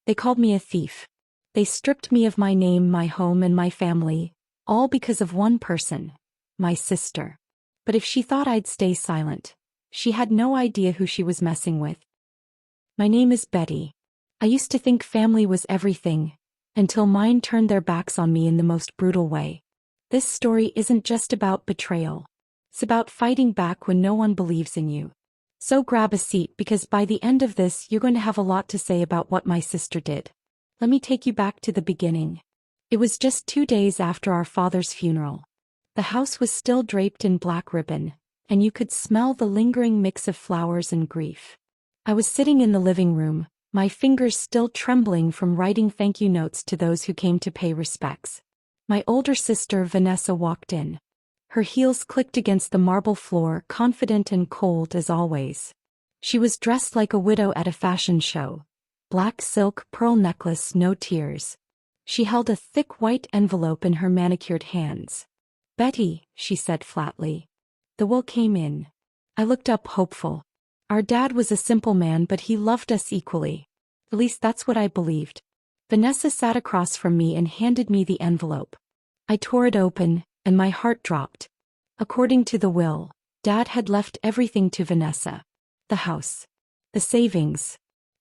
They called me a thief. They stripped me of my name, my home, and my family, all because of one person, my sister. But if she thought I'd stay silent, she had no idea who she was messing with. My name is Betty. I used to think family was everything, until mine turned their backs on me in the most brutal way. This story isn't just about betrayal. It's about fighting back when no one believes in you. So grab a seat because by the end of this you're going to have a lot to say about what my sister did. Let me take you back to the beginning. It was just 2 days after our father's funeral. The house was still draped in black ribbon, and you could smell the lingering mix of flowers and grief. I was sitting in the living room, my fingers still trembling from writing thank you notes to those who came to pay respects. My older sister Vanessa walked in. Her heels clicked against the marble floor, confident and cold as always. She was dressed like a widow at a fashion show. Black silk, pearl necklace, no tears. She held a thick white envelope in her manicured hands. "Betty," she said flatly. The will came in. I looked up hopeful. Our dad was a simple man, but he loved us equally. At least that's what I believed. Vanessa sat across from me and handed me the envelope. I tore it open, and my heart dropped. According to the will, Dad had left everything to Vanessa. The house. The savings.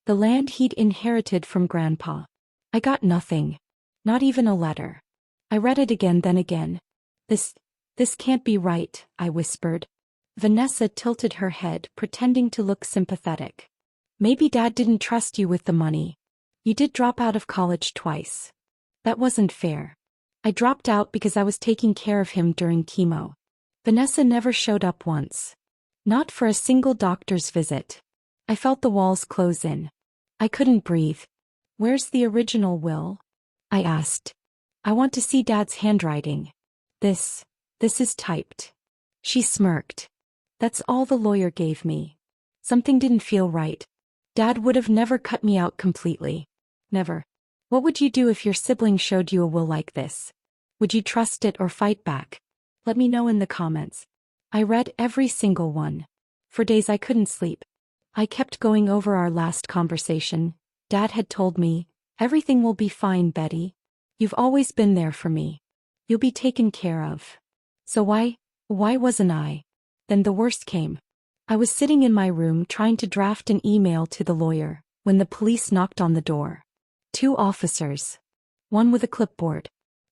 The land he'd inherited from Grandpa. I got nothing. Not even a letter. I read it again, then again. This can't be right, I whispered. Vanessa tilted her head, pretending to look sympathetic. Maybe Dad didn't trust you with the money. You did drop out of college twice. That wasn't fair. I dropped out because I was taking care of him during chemo. Vanessa never showed up once. Not for a single doctor's visit. I felt the walls close in. I couldn't breathe. "Where's the original will?" I asked. "I want to see Dad's handwriting. This is typed." She smirked. "That's all the lawyer gave me." Something didn't feel right. Dad would have never cut me out completely. Never. What would you do if your sibling showed you a will like this? Would you trust it or fight back? Let me know in the comments. I read every single one. For days I couldn't sleep. I kept going over our last conversation. Dad had told me, "Everything will be fine, Betty. You've always been there for me. You'll be taken care of." So why wasn't I? Then the worst came. I was sitting in my room trying to draft an email to the lawyer, when the police knocked on the door. 2 officers. One with a clipboard.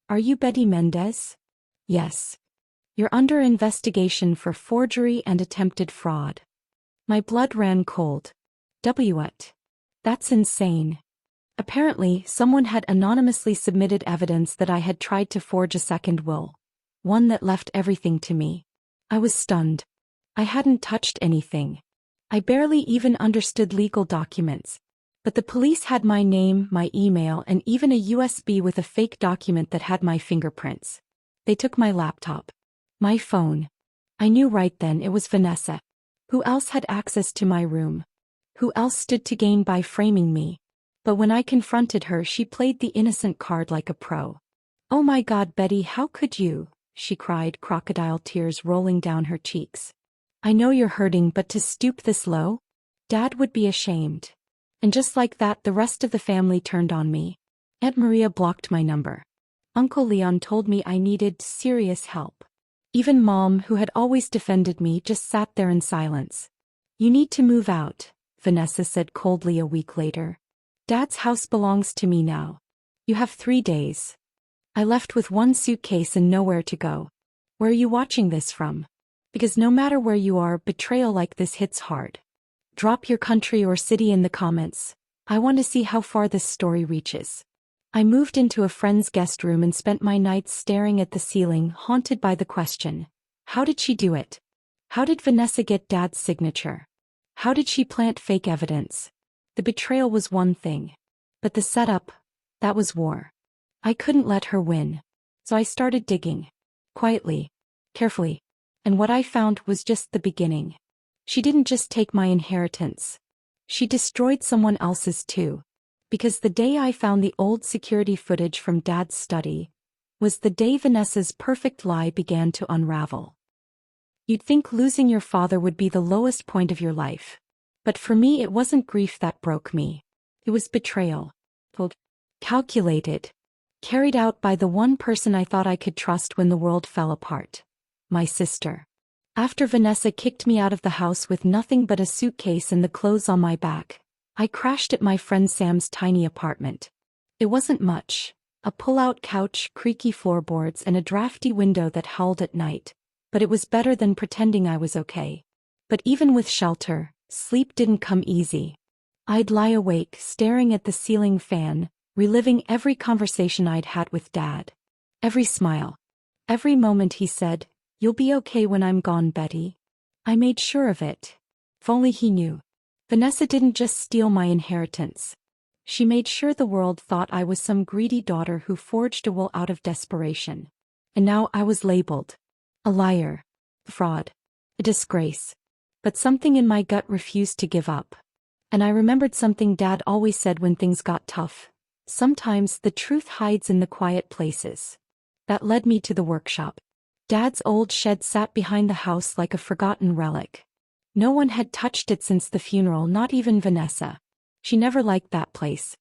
"Are you Betty Mendez?" "Yes." "You're under investigation for forgery and attempted fraud." My blood ran cold. What? That's insane. Apparently, someone had anonymously submitted evidence that I had tried to forge a second will. One that left everything to me. I was stunned. I hadn't touched anything. I barely even understood legal documents. But the police had my name, my email, and even a USB with a fake document that had my fingerprints. They took my laptop. My phone. I knew right then it was Vanessa. Who else had access to my room? Who else stood to gain by framing me? But when I confronted her, she played the innocent card like a pro. "Oh my God, Betty, how could you?" she cried, crocodile tears rolling down her cheeks. "I know you're hurting, but to stoop this low? Dad would be ashamed." And just like that, the rest of the family turned on me. Aunt Maria blocked my number. Uncle Leon told me I needed serious help. Even Mom, who had always defended me, just sat there in silence. "You need to move out," Vanessa said coldly a week later. "Dad's house belongs to me now. You have 3 days." I left with 1 suitcase and nowhere to go. Where are you watching this from? Because no matter where you are, betrayal like this hits hard. Drop your country or city in the comments. I want to see how far this story reaches. I moved into a friend's guest room and spent my nights staring at the ceiling, haunted by the question. How did she do it? How did Vanessa get Dad's signature? How did she plant fake evidence? The betrayal was one thing. But the setup, that was war. I couldn't let her win. So I started digging. Quietly. Carefully. And what I found was just the beginning. She didn't just take my inheritance. She destroyed someone else's too. Because the day I found the old security footage from Dad's study was the day Vanessa's perfect lie began to unravel. You'd think losing your father would be the lowest point of your life. But for me, it wasn't grief that broke me. It was betrayal. Cold. Calculated. Carried out by the one person I thought I could trust when the world fell apart. My sister. After Vanessa kicked me out of the house with nothing but a suitcase and the clothes on my back, I crashed at my friend Sam's tiny apartment. It wasn't much. A pull-out couch, creaky floorboards, and a drafty window that howled at night. But it was better than pretending I was okay. But even with shelter, sleep didn't come easy. I'd lie awake, staring at the ceiling fan, reliving every conversation I'd had with Dad. Every smile. Every moment he said, "You'll be okay when I'm gone, Betty." I made sure of it. If only he knew. Vanessa didn't just steal my inheritance. She made sure the world thought I was some greedy daughter who forged a will out of desperation. And now I was labeled. A liar. A fraud. A disgrace. But something in my gut refused to give up. And I remembered something Dad always said when things got tough. Sometimes the truth hides in the quiet places. That led me to the workshop. Dad's old shed sat behind the house like a forgotten relic. No one had touched it since the funeral, not even Vanessa. She never liked that place.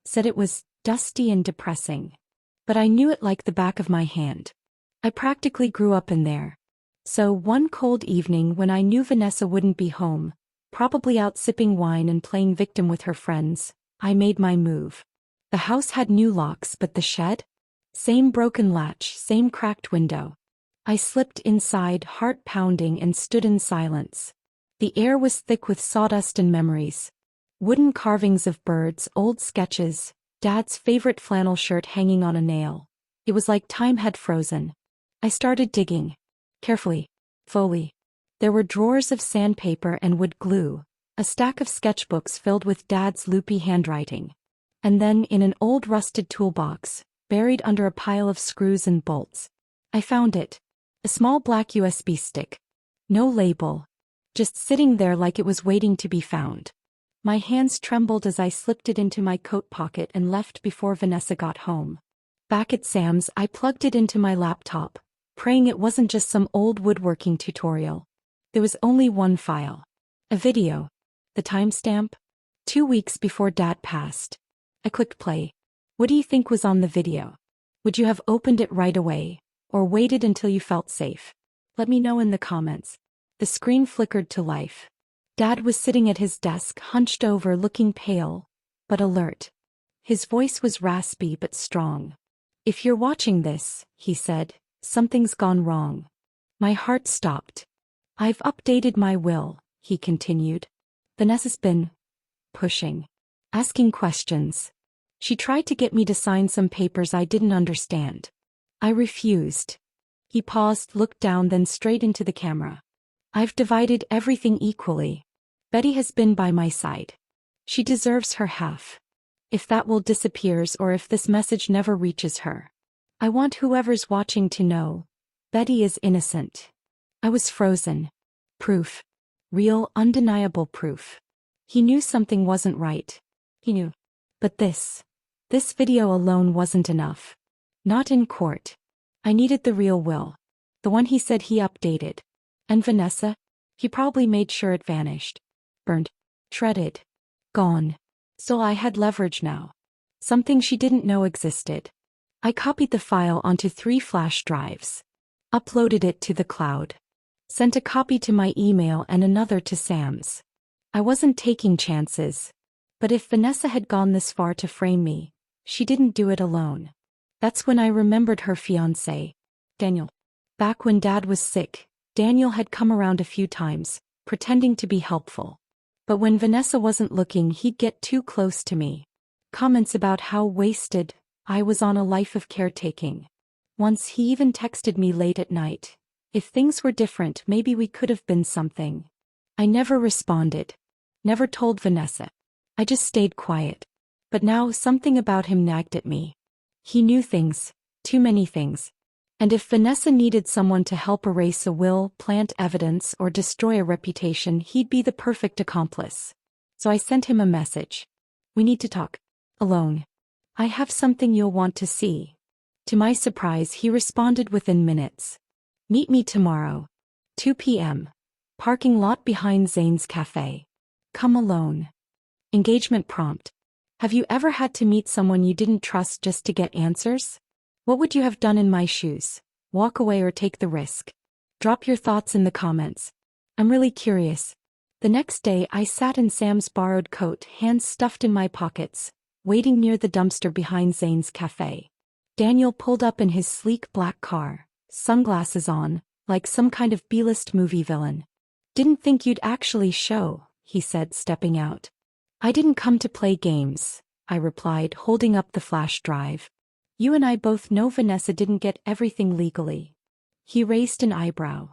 Said it was dusty and depressing. But I knew it like the back of my hand. I practically grew up in there. So one cold evening when I knew Vanessa wouldn't be home, probably out sipping wine and playing victim with her friends, I made my move. The house had new locks, but the shed? Same broken latch, same cracked window. I slipped inside, heart pounding, and stood in silence. The air was thick with sawdust and memories. Wooden carvings of birds, old sketches, Dad's favorite flannel shirt hanging on a nail. It was like time had frozen. I started digging. Carefully. Slowly. There were drawers of sandpaper and wood glue, a stack of sketchbooks filled with Dad's loopy handwriting. And then, in an old rusted toolbox, buried under a pile of screws and bolts, I found it. A small black USB stick. No label. Just sitting there like it was waiting to be found. My hands trembled as I slipped it into my coat pocket and left before Vanessa got home. Back at Sam's, I plugged it into my laptop, praying it wasn't just some old woodworking tutorial. There was only one file. A video. The timestamp? 2 weeks before Dad passed. I clicked play. What do you think was on the video? Would you have opened it right away, or waited until you felt safe? Let me know in the comments. The screen flickered to life. Dad was sitting at his desk, hunched over, looking pale, but alert. His voice was raspy but strong. "If you're watching this," he said, "something's gone wrong." My heart stopped. "I've updated my will," he continued. "Vanessa's been pushing, asking questions. She tried to get me to sign some papers I didn't understand. I refused." He paused, looked down, then straight into the camera. "I've divided everything equally. Betty has been by my side. She deserves her half. If that will disappears or if this message never reaches her, I want whoever's watching to know, Betty is innocent." I was frozen. Proof. Real, undeniable proof. He knew something wasn't right. He knew. But this video alone wasn't enough. Not in court. I needed the real will. The one he said he updated. And Vanessa? He probably made sure it vanished. Burned. Shredded. Gone. So I had leverage now. Something she didn't know existed. I copied the file onto 3 flash drives. Uploaded it to the cloud. Sent a copy to my email and another to Sam's. I wasn't taking chances. But if Vanessa had gone this far to frame me, she didn't do it alone. That's when I remembered her fiancé, Daniel. Back when Dad was sick, Daniel had come around a few times, pretending to be helpful. But when Vanessa wasn't looking, he'd get too close to me. Comments about how wasted I was on a life of caretaking. Once he even texted me late at night. If things were different, maybe we could have been something. I never responded. Never told Vanessa. I just stayed quiet. But now something about him nagged at me. He knew things. Too many things. And if Vanessa needed someone to help erase a will, plant evidence, or destroy a reputation, he'd be the perfect accomplice. So I sent him a message. "We need to talk. Alone. I have something you'll want to see." To my surprise, he responded within minutes. "Meet me tomorrow. 2 p.m. Parking lot behind Zane's Cafe. Come alone." Engagement prompt. Have you ever had to meet someone you didn't trust just to get answers? What would you have done in my shoes? Walk away or take the risk? Drop your thoughts in the comments. I'm really curious. The next day I sat in Sam's borrowed coat, hands stuffed in my pockets, waiting near the dumpster behind Zane's cafe. Daniel pulled up in his sleek black car, sunglasses on, like some kind of B-list movie villain. Didn't think you'd actually show, he said, stepping out. I didn't come to play games, I replied, holding up the flash drive. You and I both know Vanessa didn't get everything legally. He raised an eyebrow.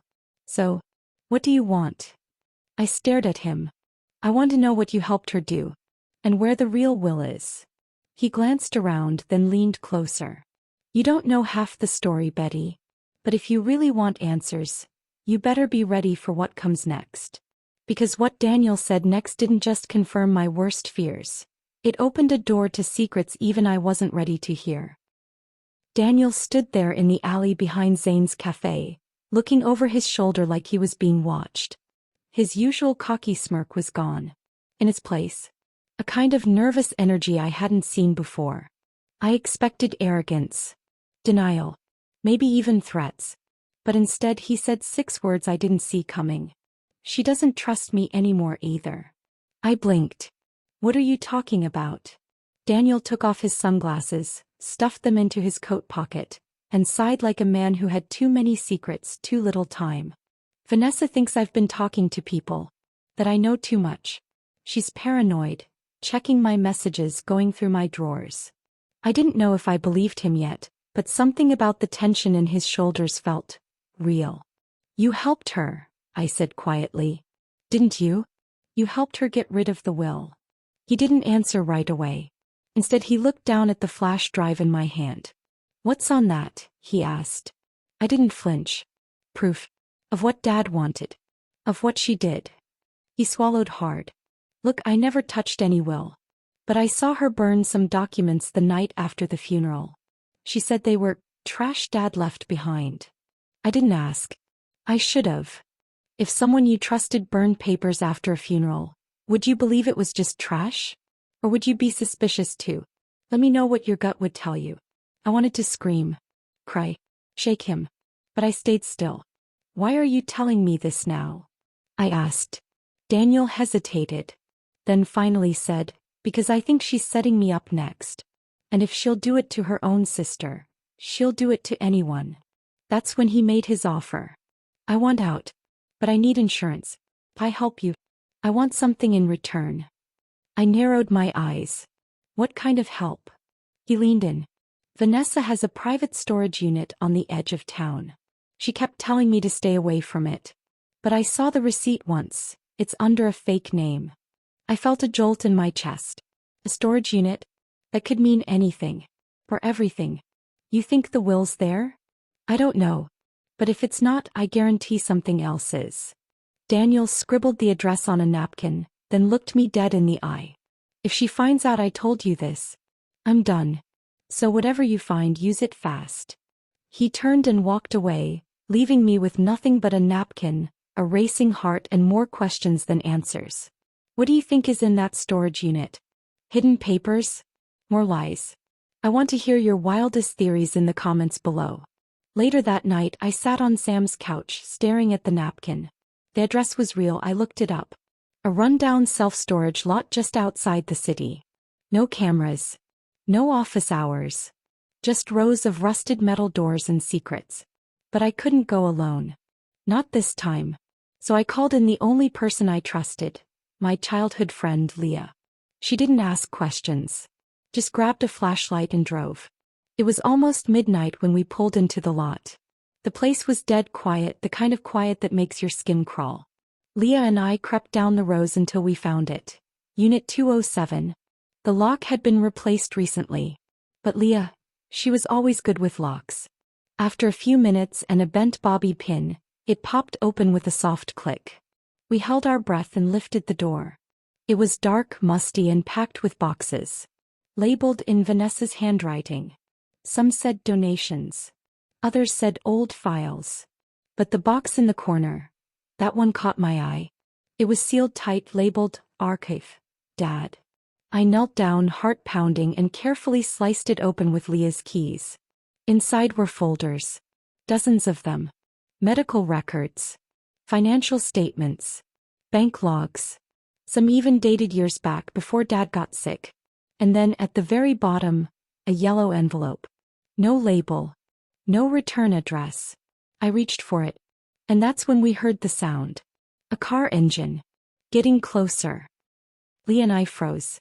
So, what do you want? I stared at him. I want to know what you helped her do, and where the real Will is. He glanced around, then leaned closer. You don't know half the story, Betty. But if you really want answers, you better be ready for what comes next. Because what Daniel said next didn't just confirm my worst fears. It opened a door to secrets even I wasn't ready to hear. Daniel stood there in the alley behind Zane's cafe, looking over his shoulder like he was being watched. His usual cocky smirk was gone. In its place, a kind of nervous energy I hadn't seen before. I expected arrogance, denial, maybe even threats. But instead he said 6 words I didn't see coming. She doesn't trust me anymore either. I blinked. What are you talking about? Daniel took off his sunglasses, stuffed them into his coat pocket, and sighed like a man who had too many secrets, too little time. Vanessa thinks I've been talking to people, that I know too much. She's paranoid, checking my messages, going through my drawers. I didn't know if I believed him yet, but something about the tension in his shoulders felt real. You helped her, I said quietly. Didn't you? You helped her get rid of the will. He didn't answer right away. Instead he looked down at the flash drive in my hand. What's on that? He asked. I didn't flinch. Proof. Of what Dad wanted. Of what she did. He swallowed hard. Look, I never touched any will. But I saw her burn some documents the night after the funeral. She said they were trash Dad left behind. I didn't ask. I should have. If someone you trusted burned papers after a funeral, would you believe it was just trash? Or would you be suspicious too? Let me know what your gut would tell you. I wanted to scream, cry, shake him. But I stayed still. Why are you telling me this now? I asked. Daniel hesitated. Then finally said, because I think she's setting me up next. And if she'll do it to her own sister, she'll do it to anyone. That's when he made his offer. I want out. But I need insurance. I help you. I want something in return. I narrowed my eyes. What kind of help? He leaned in. Vanessa has a private storage unit on the edge of town. She kept telling me to stay away from it. But I saw the receipt once. It's under a fake name. I felt a jolt in my chest. A storage unit? That could mean anything. Or everything. You think the will's there? I don't know. But if it's not, I guarantee something else is. Daniel scribbled the address on a napkin, then looked me dead in the eye. If she finds out I told you this, I'm done. So whatever you find, use it fast. He turned and walked away, leaving me with nothing but a napkin, a racing heart, and more questions than answers. What do you think is in that storage unit? Hidden papers? More lies? I want to hear your wildest theories in the comments below. Later that night I sat on Sam's couch, staring at the napkin. The address was real. I looked it up. A rundown self-storage lot just outside the city. No cameras. No office hours. Just rows of rusted metal doors and secrets. But I couldn't go alone. Not this time. So I called in the only person I trusted, my childhood friend Leah. She didn't ask questions. Just grabbed a flashlight and drove. It was almost midnight when we pulled into the lot. The place was dead quiet, the kind of quiet that makes your skin crawl. Leah and I crept down the rows until we found it. Unit 207. The lock had been replaced recently. But Leah, she was always good with locks. After a few minutes and a bent bobby pin, it popped open with a soft click. We held our breath and lifted the door. It was dark, musty, and packed with boxes. Labeled in Vanessa's handwriting. Some said donations. Others said old files. But the box in the corner, that one caught my eye. It was sealed tight, labeled Archive, Dad. I knelt down, heart pounding, and carefully sliced it open with Leah's keys. Inside were folders. Dozens of them. Medical records. Financial statements. Bank logs. Some even dated years back before Dad got sick. And then, at the very bottom, a yellow envelope. No label. No return address. I reached for it. And that's when we heard the sound. A car engine. Getting closer. Leah and I froze.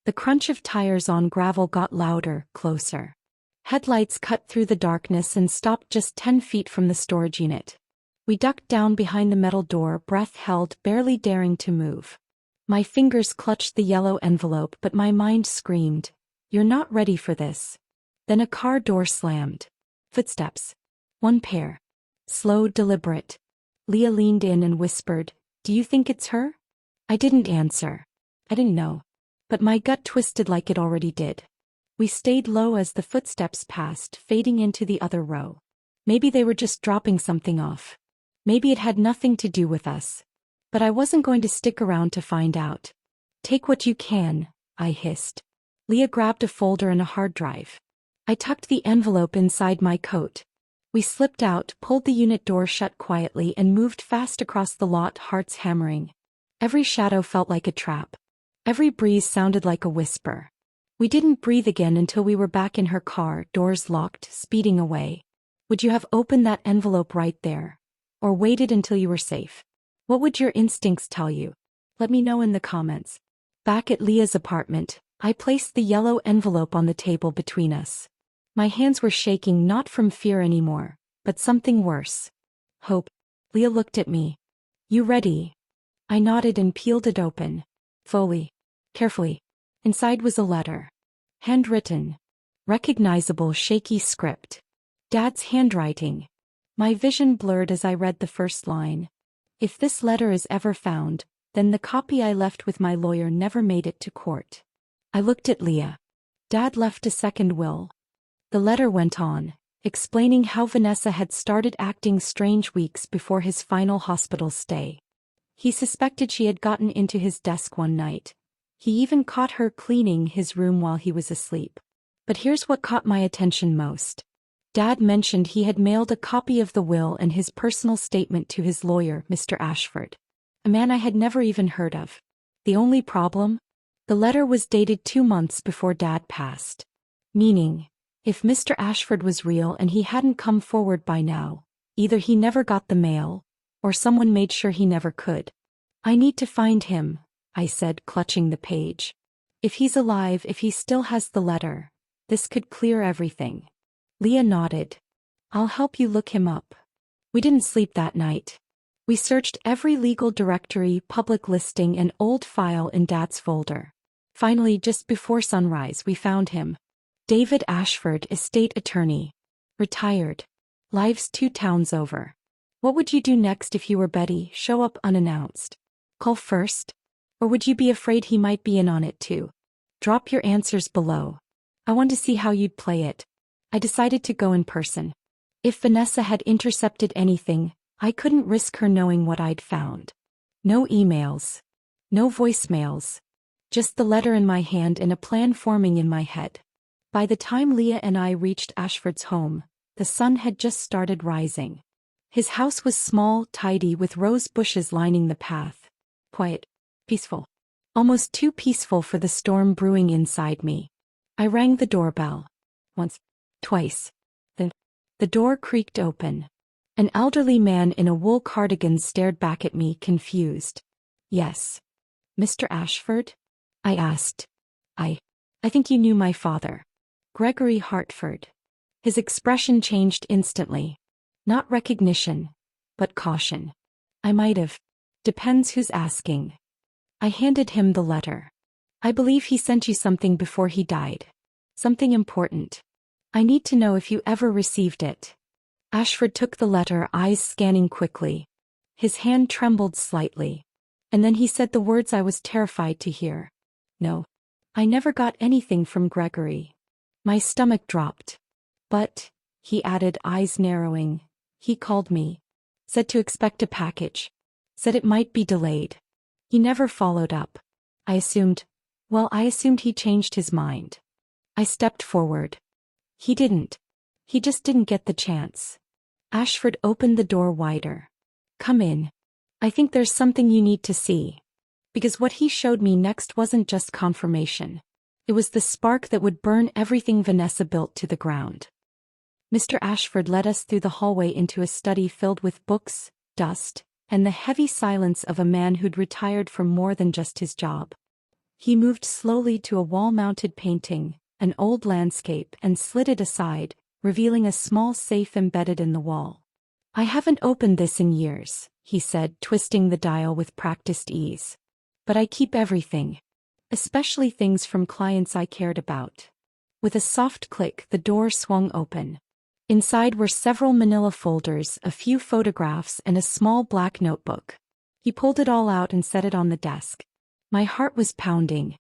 The crunch of tires on gravel got louder, closer. Headlights cut through the darkness and stopped just 10 feet from the storage unit. We ducked down behind the metal door, breath held, barely daring to move. My fingers clutched the yellow envelope, but my mind screamed, "You're not ready for this." Then a car door slammed. Footsteps. One pair. Slow, deliberate. Leah leaned in and whispered, "Do you think it's her?" I didn't answer. I didn't know. But my gut twisted like it already did. We stayed low as the footsteps passed, fading into the other row. Maybe they were just dropping something off. Maybe it had nothing to do with us. But I wasn't going to stick around to find out. "Take what you can," I hissed. Leah grabbed a folder and a hard drive. I tucked the envelope inside my coat. We slipped out, pulled the unit door shut quietly, and moved fast across the lot, hearts hammering. Every shadow felt like a trap. Every breeze sounded like a whisper. We didn't breathe again until we were back in her car, doors locked, speeding away. Would you have opened that envelope right there? Or waited until you were safe? What would your instincts tell you? Let me know in the comments. Back at Leah's apartment, I placed the yellow envelope on the table between us. My hands were shaking, not from fear anymore, but something worse. Hope. Leah looked at me. "You ready?" I nodded and peeled it open. Fully. Carefully. Inside was a letter. Handwritten. Recognizable, shaky script. Dad's handwriting. My vision blurred as I read the first line. "If this letter is ever found, then the copy I left with my lawyer never made it to court." I looked at Leah. Dad left a second will. The letter went on, explaining how Vanessa had started acting strange weeks before his final hospital stay. He suspected she had gotten into his desk one night. He even caught her cleaning his room while he was asleep. But here's what caught my attention most. Dad mentioned he had mailed a copy of the will and his personal statement to his lawyer, Mr. Ashford. A man I had never even heard of. The only problem? The letter was dated 2 months before Dad passed. Meaning, if Mr. Ashford was real and he hadn't come forward by now, either he never got the mail, or someone made sure he never could. "I need to find him," I said, clutching the page. "If he's alive, if he still has the letter, this could clear everything." Leah nodded. "I'll help you look him up." We didn't sleep that night. We searched every legal directory, public listing, and old file in Dad's folder. Finally, just before sunrise, we found him. David Ashford, estate attorney. Retired. Lives 2 towns over. What would you do next if you were Betty? Show up unannounced? Call first? Or would you be afraid he might be in on it too? Drop your answers below. I want to see how you'd play it. I decided to go in person. If Vanessa had intercepted anything, I couldn't risk her knowing what I'd found. No emails. No voicemails. Just the letter in my hand and a plan forming in my head. By the time Leah and I reached Ashford's home, the sun had just started rising. His house was small, tidy, with rose bushes lining the path. Quiet. Peaceful. Almost too peaceful for the storm brewing inside me. I rang the doorbell. Once. Twice. Then, the door creaked open. An elderly man in a wool cardigan stared back at me, confused. "Yes. Mr. Ashford?" I asked. I think you knew my father. Gregory Hartford." His expression changed instantly. Not recognition, but caution. "I might have. Depends who's asking." I handed him the letter. "I believe he sent you something before he died. Something important. I need to know if you ever received it." Ashford took the letter, eyes scanning quickly. His hand trembled slightly. And then he said the words I was terrified to hear. "No. I never got anything from Gregory." My stomach dropped. "But," he added, eyes narrowing, "he called me. Said to expect a package. Said it might be delayed. He never followed up." I assumed, Well, I assumed he changed his mind. I stepped forward. He didn't. He just didn't get the chance. Ashford opened the door wider. Come in. I think there's something you need to see. Because what he showed me next wasn't just confirmation. It was the spark that would burn everything Vanessa built to the ground. Mr. Ashford led us through the hallway into a study filled with books, dust, and the heavy silence of a man who'd retired from more than just his job. He moved slowly to a wall-mounted painting, an old landscape, and slid it aside, revealing a small safe embedded in the wall. I haven't opened this in years, he said, twisting the dial with practiced ease. But I keep everything. Especially things from clients I cared about. With a soft click, the door swung open. Inside were several manila folders, a few photographs, and a small black notebook. He pulled it all out and set it on the desk. My heart was pounding.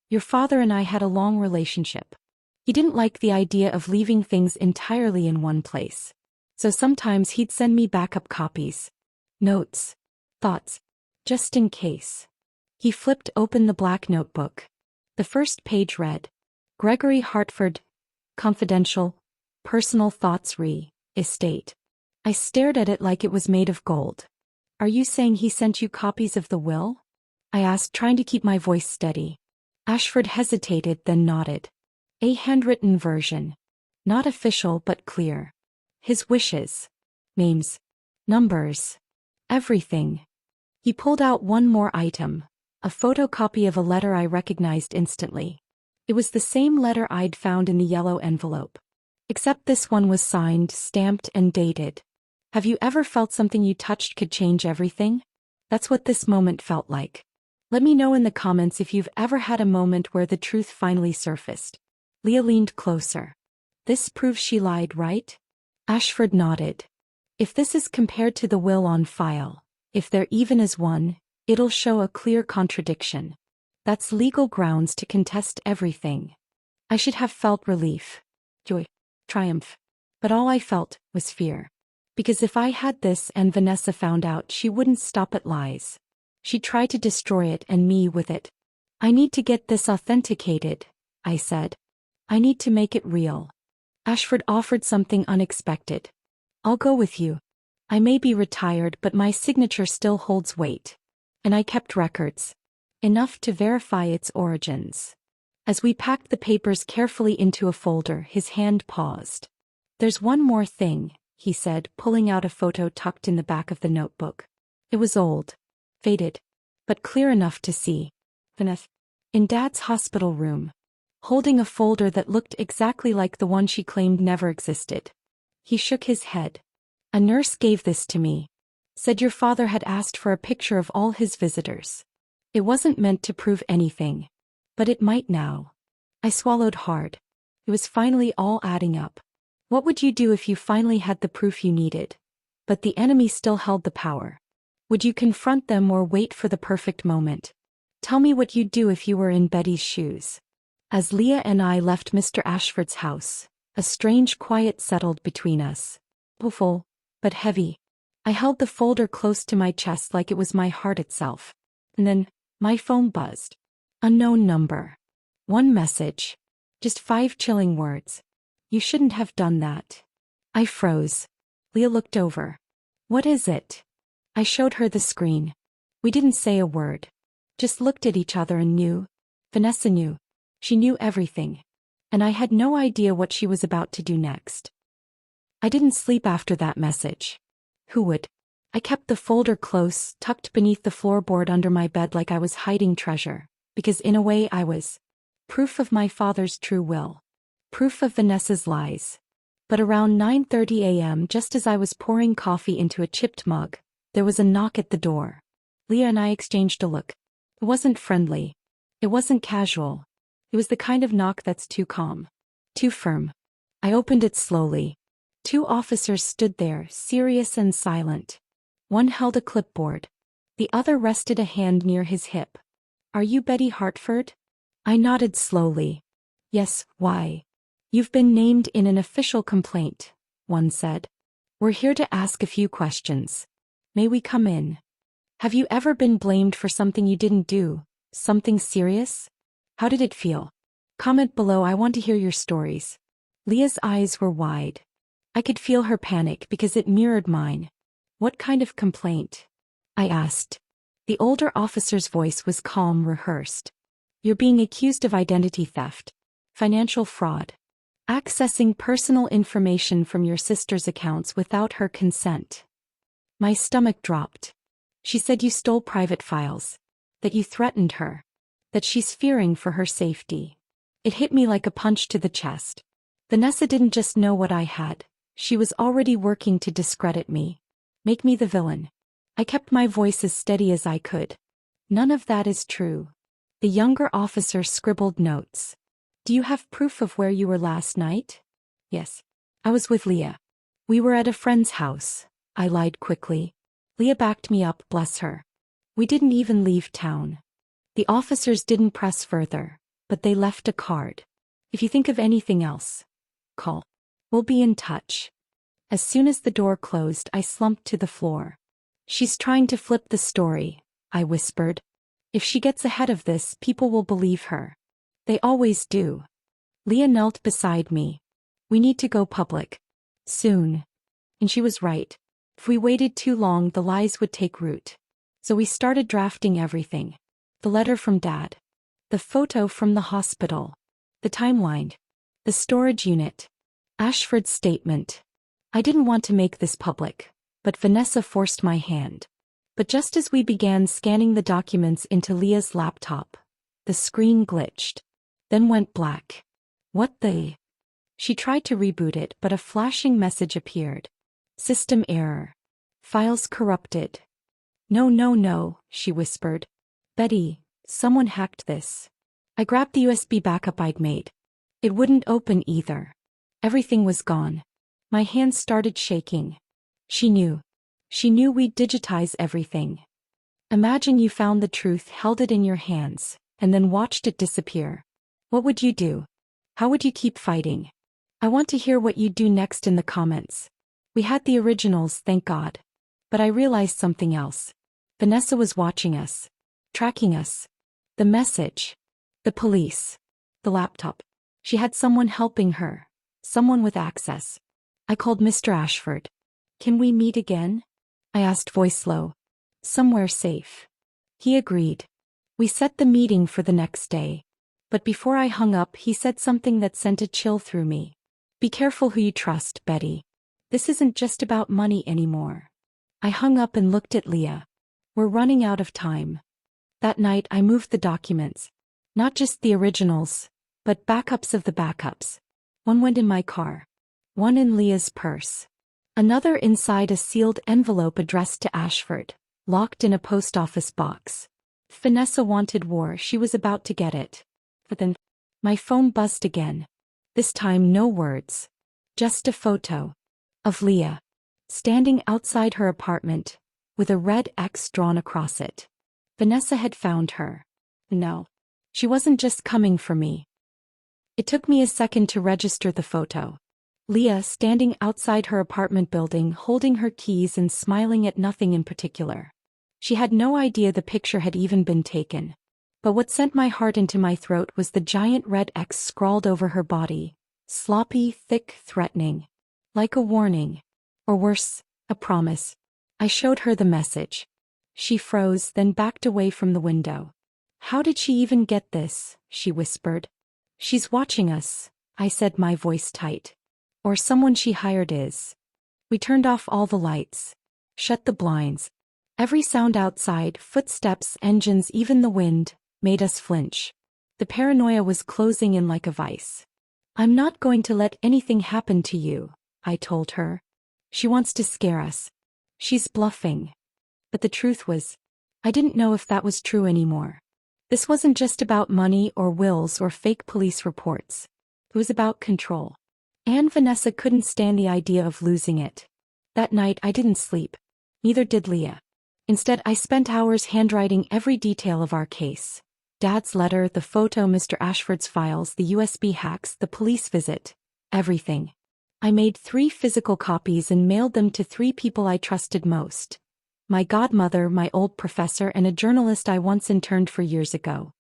Your father and I had a long relationship. He didn't like the idea of leaving things entirely in one place. So sometimes he'd send me backup copies. Notes. Thoughts. Just in case. He flipped open the black notebook. The first page read, Gregory Hartford, confidential, personal thoughts estate. I stared at it like it was made of gold. Are you saying he sent you copies of the will? I asked, trying to keep my voice steady. Ashford hesitated, then nodded. A handwritten version. Not official but clear. His wishes. Names. Numbers. Everything. He pulled out one more item. A photocopy of a letter I recognized instantly. It was the same letter I'd found in the yellow envelope. Except this one was signed, stamped, and dated. Have you ever felt something you touched could change everything? That's what this moment felt like. Let me know in the comments if you've ever had a moment where the truth finally surfaced. Leah leaned closer. This proves she lied, right? Ashford nodded. If this is compared to the will on file, if there even is one, it'll show a clear contradiction. That's legal grounds to contest everything. I should have felt relief, joy, triumph. But all I felt was fear. Because if I had this and Vanessa found out, she wouldn't stop at lies. She'd try to destroy it and me with it. I need to get this authenticated, I said. I need to make it real. Ashford offered something unexpected. I'll go with you. I may be retired, but my signature still holds weight. And I kept records. Enough to verify its origins. As we packed the papers carefully into a folder, his hand paused. There's one more thing, he said, pulling out a photo tucked in the back of the notebook. It was old. Faded. But clear enough to see. Vanessa. In Dad's hospital room. Holding a folder that looked exactly like the one she claimed never existed. He shook his head. A nurse gave this to me. Said your father had asked for a picture of all his visitors. It wasn't meant to prove anything. But it might now. I swallowed hard. It was finally all adding up. What would you do if you finally had the proof you needed? But the enemy still held the power. Would you confront them or wait for the perfect moment? Tell me what you'd do if you were in Betty's shoes. As Leah and I left Mr. Ashford's house, a strange quiet settled between us. Full, but heavy. I held the folder close to my chest like it was my heart itself. And then, my phone buzzed. Unknown number. One message. Just 5 chilling words. You shouldn't have done that. I froze. Leah looked over. What is it? I showed her the screen. We didn't say a word. Just looked at each other and knew. Vanessa knew. She knew everything. And I had no idea what she was about to do next. I didn't sleep after that message. Who would? I kept the folder close, tucked beneath the floorboard under my bed like I was hiding treasure, because in a way I was. Proof of my father's true will. Proof of Vanessa's lies. But around 9:30 a.m., just as I was pouring coffee into a chipped mug, there was a knock at the door. Leah and I exchanged a look. It wasn't friendly. It wasn't casual. It was the kind of knock that's too calm. Too firm. I opened it slowly. 2 officers stood there, serious and silent. One held a clipboard. The other rested a hand near his hip. Are you Betty Hartford? I nodded slowly. Yes, why? You've been named in an official complaint, one said. We're here to ask a few questions. May we come in? Have you ever been blamed for something you didn't do? Something serious? How did it feel? Comment below, I want to hear your stories. Leah's eyes were wide. I could feel her panic because it mirrored mine. What kind of complaint? I asked. The older officer's voice was calm, rehearsed. You're being accused of identity theft, financial fraud, accessing personal information from your sister's accounts without her consent. My stomach dropped. She said you stole private files, that you threatened her, that she's fearing for her safety. It hit me like a punch to the chest. Vanessa didn't just know what I had, she was already working to discredit me, make me the villain. I kept my voice as steady as I could. None of that is true. The younger officer scribbled notes. Do you have proof of where you were last night? Yes. I was with Leah. We were at a friend's house. I lied quickly. Leah backed me up, bless her. We didn't even leave town. The officers didn't press further, but they left a card. If you think of anything else, call. We'll be in touch. As soon as the door closed, I slumped to the floor. She's trying to flip the story, I whispered. If she gets ahead of this, people will believe her. They always do. Leah knelt beside me. We need to go public. Soon. And she was right. If we waited too long, the lies would take root. So we started drafting everything. The letter from Dad. The photo from the hospital. The timeline. The storage unit. Ashford's statement. I didn't want to make this public, but Vanessa forced my hand. But just as we began scanning the documents into Leah's laptop, the screen glitched. Then went black. What the? She tried to reboot it, but a flashing message appeared. System error. Files corrupted. No, she whispered. Betty, someone hacked this. I grabbed the USB backup I'd made. It wouldn't open either. Everything was gone. My hands started shaking. She knew. She knew we'd digitize everything. Imagine you found the truth, held it in your hands, and then watched it disappear. What would you do? How would you keep fighting? I want to hear what you'd do next in the comments. We had the originals, thank God. But I realized something else. Vanessa was watching us. Tracking us. The message. The police. The laptop. She had someone helping her. Someone with access. I called Mr. Ashford. Can we meet again? I asked, voice low. Somewhere safe. He agreed. We set the meeting for the next day. But before I hung up, he said something that sent a chill through me. Be careful who you trust, Betty. This isn't just about money anymore. I hung up and looked at Leah. We're running out of time. That night I moved the documents. Not just the originals, but backups of the backups. One went in my car. One in Leah's purse. Another inside a sealed envelope addressed to Ashford, locked in a post office box. If Vanessa wanted war, she was about to get it. But then, my phone buzzed again. This time no words. Just a photo. Of Leah. Standing outside her apartment, with a red X drawn across it. Vanessa had found her. No. She wasn't just coming for me. It took me a second to register the photo. Leah standing outside her apartment building, holding her keys and smiling at nothing in particular. She had no idea the picture had even been taken. But what sent my heart into my throat was the giant red X scrawled over her body. Sloppy, thick, threatening. Like a warning. Or worse, a promise. I showed her the message. She froze, then backed away from the window. How did she even get this? She whispered. She's watching us, I said, my voice tight. Or someone she hired is. We turned off all the lights. Shut the blinds. Every sound outside, footsteps, engines, even the wind, made us flinch. The paranoia was closing in like a vice. I'm not going to let anything happen to you, I told her. She wants to scare us. She's bluffing. But the truth was, I didn't know if that was true anymore. This wasn't just about money or wills or fake police reports. It was about control. And Vanessa couldn't stand the idea of losing it. That night I didn't sleep. Neither did Leah. Instead, I spent hours handwriting every detail of our case. Dad's letter, the photo, Mr. Ashford's files, the USB hacks, the police visit. Everything. I made 3 physical copies and mailed them to 3 people I trusted most. My godmother, my old professor, and a journalist I once interned for years ago.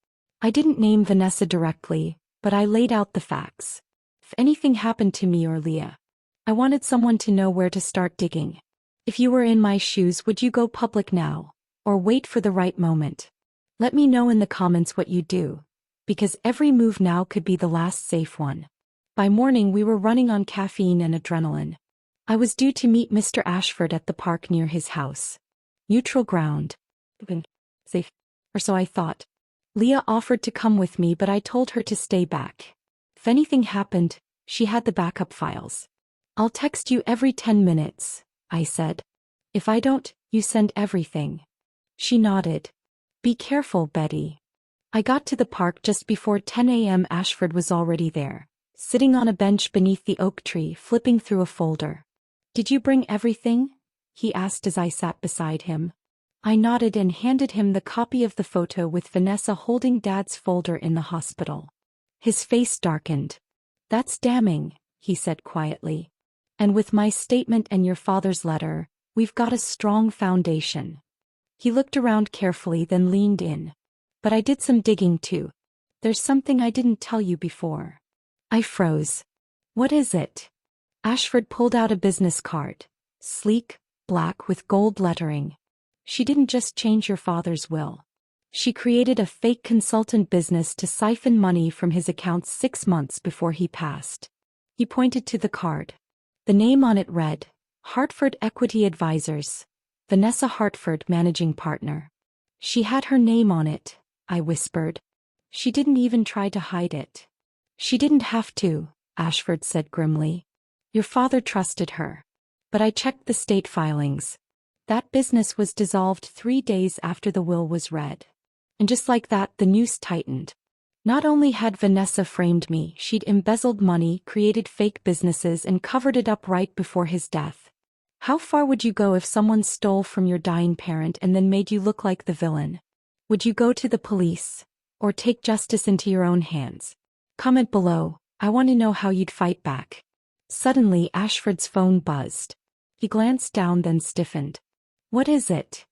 I didn't name Vanessa directly, but I laid out the facts. If anything happened to me or Leah, I wanted someone to know where to start digging. If you were in my shoes, would you go public now, or wait for the right moment? Let me know in the comments what you do, because every move now could be the last safe one. By morning we were running on caffeine and adrenaline. I was due to meet Mr. Ashford at the park near his house. Neutral ground. Safe. Or so I thought. Leah offered to come with me, but I told her to stay back. If anything happened, she had the backup files. I'll text you every 10 minutes, I said. If I don't, you send everything. She nodded. Be careful, Betty. I got to the park just before 10 a.m. Ashford was already there, sitting on a bench beneath the oak tree, flipping through a folder. Did you bring everything? He asked as I sat beside him. I nodded and handed him the copy of the photo with Vanessa holding Dad's folder in the hospital. His face darkened. That's damning, he said quietly. And with my statement and your father's letter, we've got a strong foundation. He looked around carefully, then leaned in. But I did some digging too. There's something I didn't tell you before. I froze. What is it? Ashford pulled out a business card. Sleek, black with gold lettering. She didn't just change your father's will. She created a fake consultant business to siphon money from his accounts 6 months before he passed. He pointed to the card. The name on it read, Hartford Equity Advisors. Vanessa Hartford, managing partner. She had her name on it, I whispered. She didn't even try to hide it. She didn't have to, Ashford said grimly. Your father trusted her. But I checked the state filings. That business was dissolved 3 days after the will was read. And just like that, the noose tightened. Not only had Vanessa framed me, she'd embezzled money, created fake businesses, and covered it up right before his death. How far would you go if someone stole from your dying parent and then made you look like the villain? Would you go to the police, or take justice into your own hands? Comment below. I want to know how you'd fight back. Suddenly, Ashford's phone buzzed. He glanced down, then stiffened. What is it?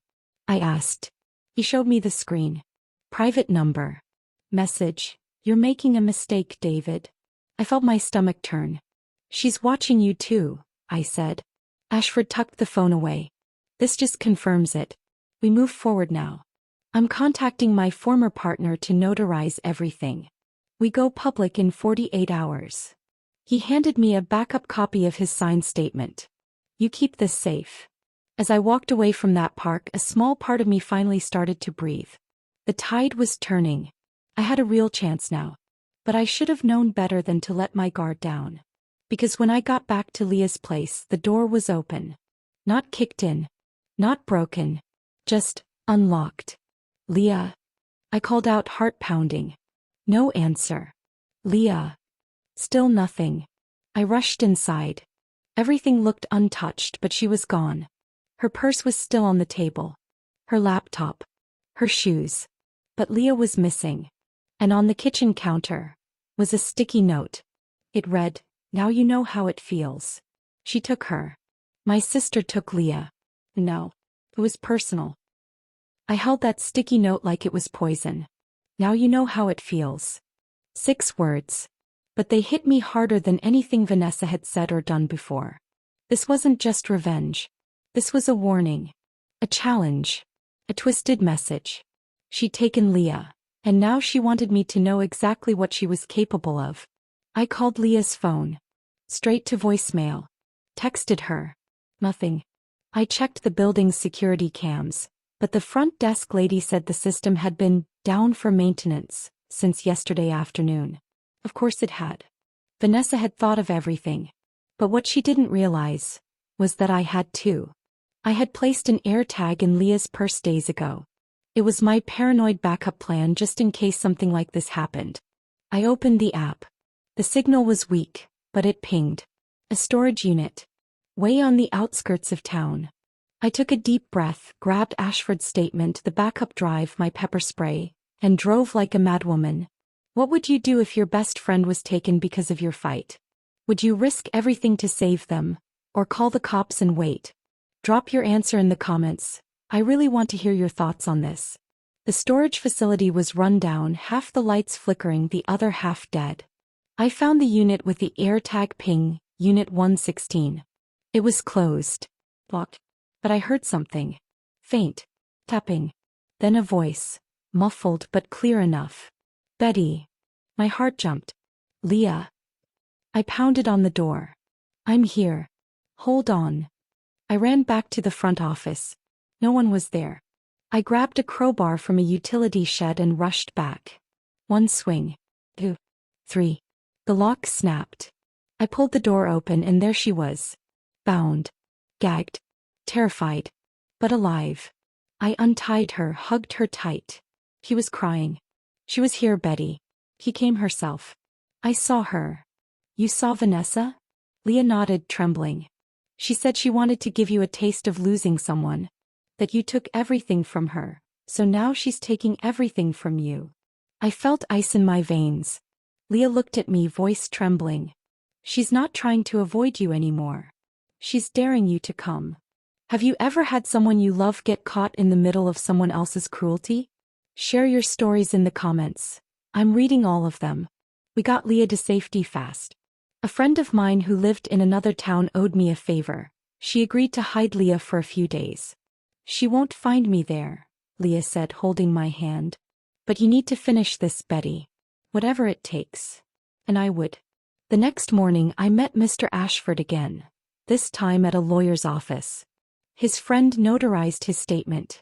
I asked. He showed me the screen. Private number. Message. You're making a mistake, David. I felt my stomach turn. She's watching you too, I said. Ashford tucked the phone away. This just confirms it. We move forward now. I'm contacting my former partner to notarize everything. We go public in 48 hours. He handed me a backup copy of his signed statement. You keep this safe. As I walked away from that park, a small part of me finally started to breathe. The tide was turning. I had a real chance now. But I should have known better than to let my guard down. Because when I got back to Leah's place, the door was open. Not kicked in. Not broken. Just unlocked. Leah. I called out, heart pounding. No answer. Leah. Still nothing. I rushed inside. Everything looked untouched, but she was gone. Her purse was still on the table. Her laptop. Her shoes. But Leah was missing. And on the kitchen counter was a sticky note. It read, Now you know how it feels. She took her. My sister took Leah. No. It was personal. I held that sticky note like it was poison. Now you know how it feels. 6 words. But they hit me harder than anything Vanessa had said or done before. This wasn't just revenge. This was a warning. A challenge. A twisted message. She'd taken Leah, and now she wanted me to know exactly what she was capable of. I called Leah's phone. Straight to voicemail. Texted her. Nothing. I checked the building's security cams, but the front desk lady said the system had been down for maintenance since yesterday afternoon. Of course it had. Vanessa had thought of everything. But what she didn't realize was that I had too. I had placed an AirTag in Leah's purse days ago. It was my paranoid backup plan just in case something like this happened. I opened the app. The signal was weak, but it pinged. A storage unit. Way on the outskirts of town. I took a deep breath, grabbed Ashford's statement, the backup drive, my pepper spray, and drove like a madwoman. What would you do if your best friend was taken because of your fight? Would you risk everything to save them, or call the cops and wait? Drop your answer in the comments. I really want to hear your thoughts on this. The storage facility was run down, half the lights flickering, the other half dead. I found the unit with the AirTag ping, Unit 116. It was closed. Locked. But I heard something. Faint. Tapping. Then a voice. Muffled but clear enough. Betty. My heart jumped. Leah. I pounded on the door. I'm here. Hold on. I ran back to the front office. No one was there. I grabbed a crowbar from a utility shed and rushed back. 1 swing. 2. 3. The lock snapped. I pulled the door open and there she was. Bound. Gagged. Terrified. But alive. I untied her, hugged her tight. She was crying. She was here, Betty. She came herself. I saw her. You saw Vanessa? Leah nodded, trembling. She said she wanted to give you a taste of losing someone. That you took everything from her, so now she's taking everything from you. I felt ice in my veins. Leah looked at me, voice trembling. She's not trying to avoid you anymore. She's daring you to come. Have you ever had someone you love get caught in the middle of someone else's cruelty? Share your stories in the comments. I'm reading all of them. We got Leah to safety fast. A friend of mine who lived in another town owed me a favor. She agreed to hide Leah for a few days. She won't find me there, Leah said, holding my hand. But you need to finish this, Betty. Whatever it takes. And I would. The next morning I met Mr. Ashford again. This time at a lawyer's office. His friend notarized his statement.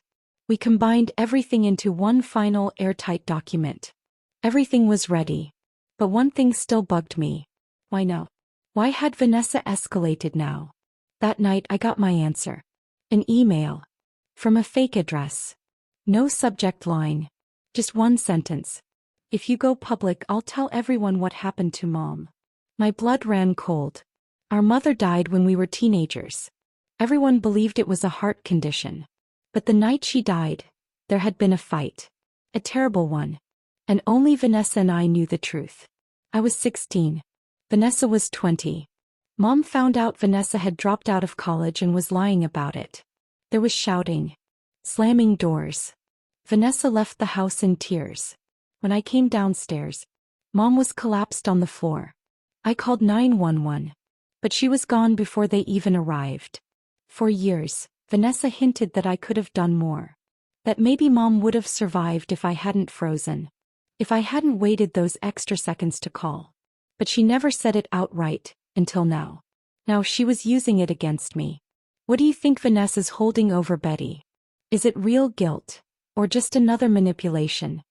We combined everything into one final airtight document. Everything was ready. But one thing still bugged me. Why no? Why had Vanessa escalated now? That night I got my answer. An email. From a fake address. No subject line. Just one sentence. If you go public, I'll tell everyone what happened to Mom. My blood ran cold. Our mother died when we were teenagers. Everyone believed it was a heart condition. But the night she died, there had been a fight. A terrible one. And only Vanessa and I knew the truth. I was 16. Vanessa was 20. Mom found out Vanessa had dropped out of college and was lying about it. There was shouting. Slamming doors. Vanessa left the house in tears. When I came downstairs, Mom was collapsed on the floor. I called 911. But she was gone before they even arrived. For years, Vanessa hinted that I could have done more. That maybe Mom would have survived if I hadn't frozen. If I hadn't waited those extra seconds to call. But she never said it outright, until now. Now she was using it against me. What do you think Vanessa's holding over Betty? Is it real guilt? Or just another manipulation?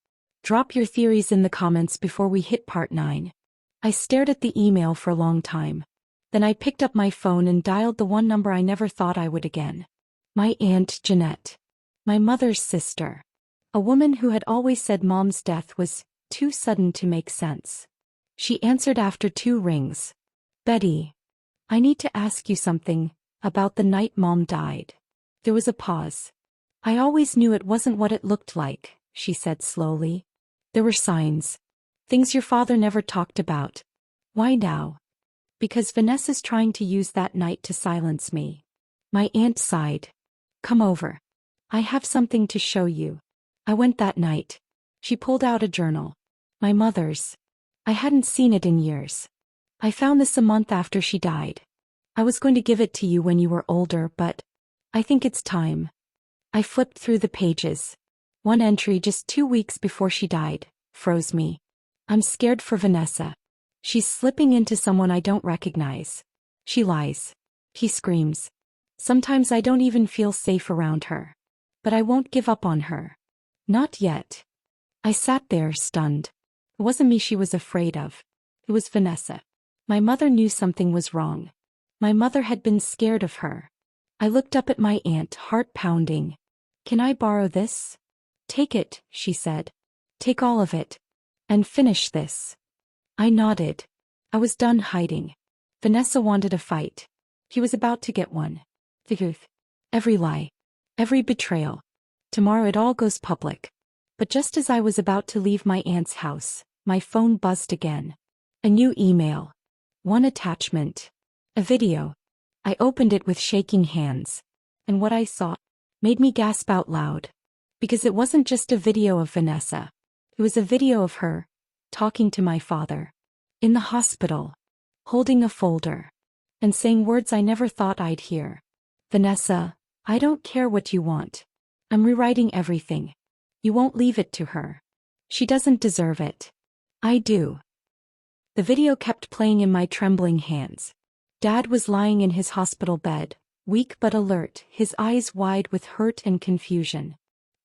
Drop your theories in the comments before we hit part 9. I stared at the email for a long time. Then I picked up my phone and dialed the one number I never thought I would again. My Aunt Jeanette. My mother's sister. A woman who had always said Mom's death was too sudden to make sense. She answered after 2 rings. Betty. I need to ask you something about the night Mom died. There was a pause. I always knew it wasn't what it looked like, she said slowly. There were signs. Things your father never talked about. Why now? Because Vanessa's trying to use that night to silence me. My aunt sighed. Come over. I have something to show you. I went that night. She pulled out a journal. My mother's. I hadn't seen it in years. I found this a month after she died. I was going to give it to you when you were older, but I think it's time. I flipped through the pages. One entry just 2 weeks before she died froze me. I'm scared for Vanessa. She's slipping into someone I don't recognize. She lies. He screams. Sometimes I don't even feel safe around her. But I won't give up on her. Not yet. I sat there, stunned. It wasn't me she was afraid of. It was Vanessa. My mother knew something was wrong. My mother had been scared of her. I looked up at my aunt, heart pounding. Can I borrow this? Take it, she said. Take all of it. And finish this. I nodded. I was done hiding. Vanessa wanted a fight. He was about to get one. The truth. Every lie. Every betrayal. Tomorrow it all goes public. But just as I was about to leave my aunt's house, my phone buzzed again. A new email. One attachment. A video. I opened it with shaking hands. And what I saw made me gasp out loud. Because it wasn't just a video of Vanessa. It was a video of her, talking to my father. In the hospital. Holding a folder. And saying words I never thought I'd hear. Vanessa, I don't care what you want. I'm rewriting everything. You won't leave it to her. She doesn't deserve it. I do. The video kept playing in my trembling hands. Dad was lying in his hospital bed, weak but alert, his eyes wide with hurt and confusion.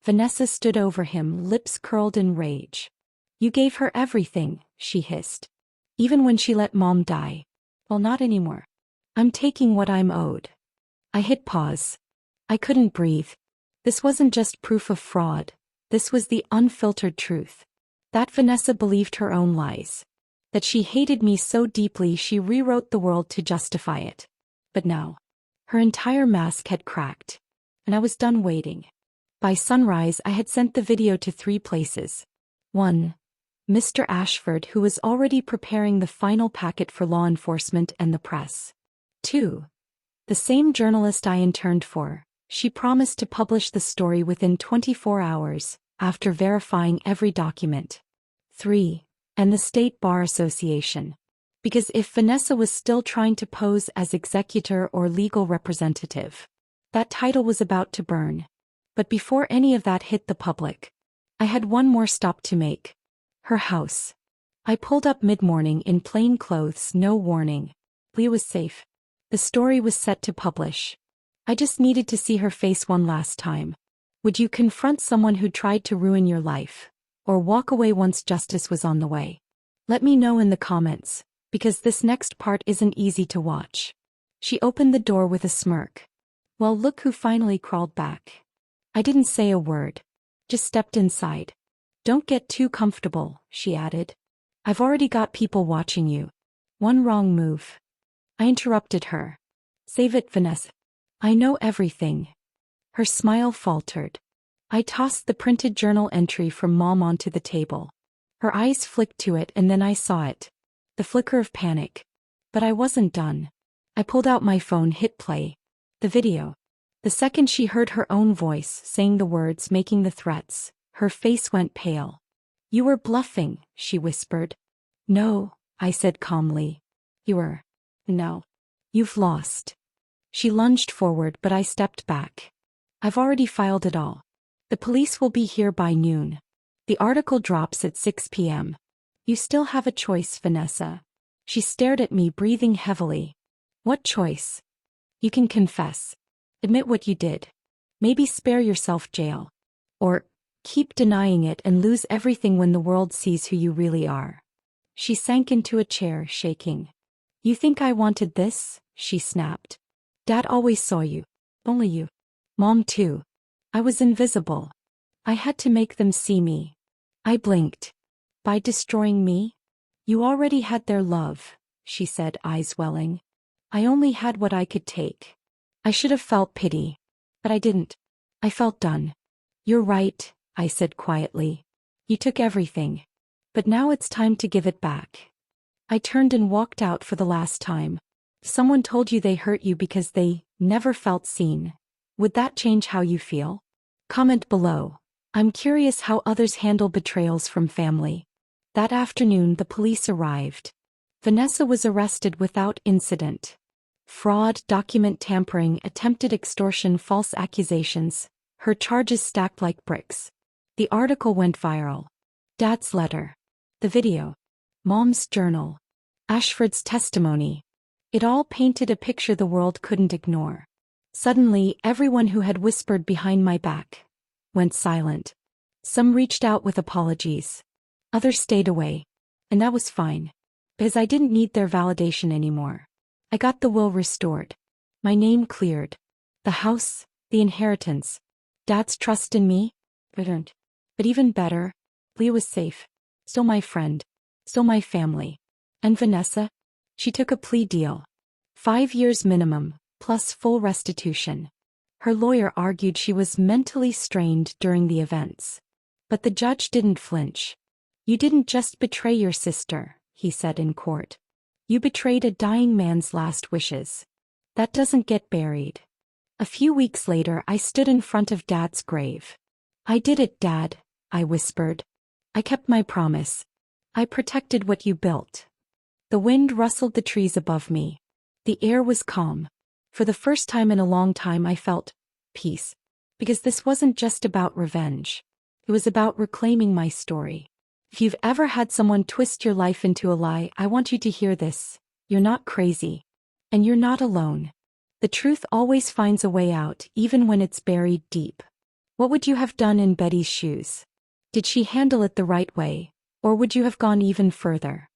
Vanessa stood over him, lips curled in rage. You gave her everything, she hissed. Even when she let Mom die. Well, not anymore. I'm taking what I'm owed. I hit pause. I couldn't breathe. This wasn't just proof of fraud. This was the unfiltered truth. That Vanessa believed her own lies. That she hated me so deeply she rewrote the world to justify it. But now, her entire mask had cracked. And I was done waiting. By sunrise I had sent the video to 3 places. 1. Mr. Ashford, who was already preparing the final packet for law enforcement and the press. 2. The same journalist I interned for. She promised to publish the story within 24 hours, after verifying every document. 3. And the State Bar Association. Because if Vanessa was still trying to pose as executor or legal representative, that title was about to burn. But before any of that hit the public, I had one more stop to make. Her house. I pulled up mid-morning in plain clothes, no warning. Leah was safe. The story was set to publish. I just needed to see her face one last time. Would you confront someone who tried to ruin your life? Or walk away once justice was on the way? Let me know in the comments, because this next part isn't easy to watch. She opened the door with a smirk. Well, look who finally crawled back. I didn't say a word. Just stepped inside. Don't get too comfortable, she added. I've already got people watching you. One wrong move. I interrupted her. Save it, Vanessa. I know everything. Her smile faltered. I tossed the printed journal entry from Mom onto the table. Her eyes flicked to it and then I saw it. The flicker of panic. But I wasn't done. I pulled out my phone, hit play. The video. The second she heard her own voice saying the words, making the threats, her face went pale. You were bluffing, she whispered. No, I said calmly. You were. No. You've lost. She lunged forward but I stepped back. I've already filed it all. The police will be here by noon. The article drops at 6 p.m. You still have a choice, Vanessa. She stared at me, breathing heavily. What choice? You can confess. Admit what you did. Maybe spare yourself jail. Or keep denying it and lose everything when the world sees who you really are. She sank into a chair, shaking. You think I wanted this? She snapped. Dad always saw you. Only you. Mom too. I was invisible. I had to make them see me. I blinked. By destroying me? You already had their love, she said, eyes welling. I only had what I could take. I should have felt pity. But I didn't. I felt done. You're right, I said quietly. You took everything. But now it's time to give it back. I turned and walked out for the last time. If someone told you they hurt you because they never felt seen, would that change how you feel? Comment below. I'm curious how others handle betrayals from family. That afternoon the police arrived. Vanessa was arrested without incident. Fraud, document tampering, attempted extortion, false accusations. Her charges stacked like bricks. The article went viral. Dad's letter. The video. Mom's journal. Ashford's testimony. It all painted a picture the world couldn't ignore. Suddenly, everyone who had whispered behind my back went silent. Some reached out with apologies. Others stayed away. And that was fine. Because I didn't need their validation anymore. I got the will restored. My name cleared. The house, the inheritance. Dad's trust in me, earned. But even better, Leah was safe. So my friend. So my family. And Vanessa? She took a plea deal. 5 years minimum, plus full restitution. Her lawyer argued she was mentally strained during the events. But the judge didn't flinch. You didn't just betray your sister, he said in court. You betrayed a dying man's last wishes. That doesn't get buried. A few weeks later I stood in front of Dad's grave. "I did it, Dad," I whispered. "I kept my promise. I protected what you built." The wind rustled the trees above me. The air was calm. For the first time in a long time I felt peace. Because this wasn't just about revenge. It was about reclaiming my story. If you've ever had someone twist your life into a lie, I want you to hear this. You're not crazy. And you're not alone. The truth always finds a way out, even when it's buried deep. What would you have done in Betty's shoes? Did she handle it the right way? Or would you have gone even further?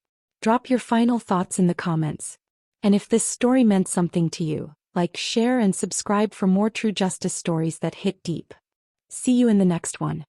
Drop your final thoughts in the comments. And if this story meant something to you, like, share, and subscribe for more true justice stories that hit deep. See you in the next one.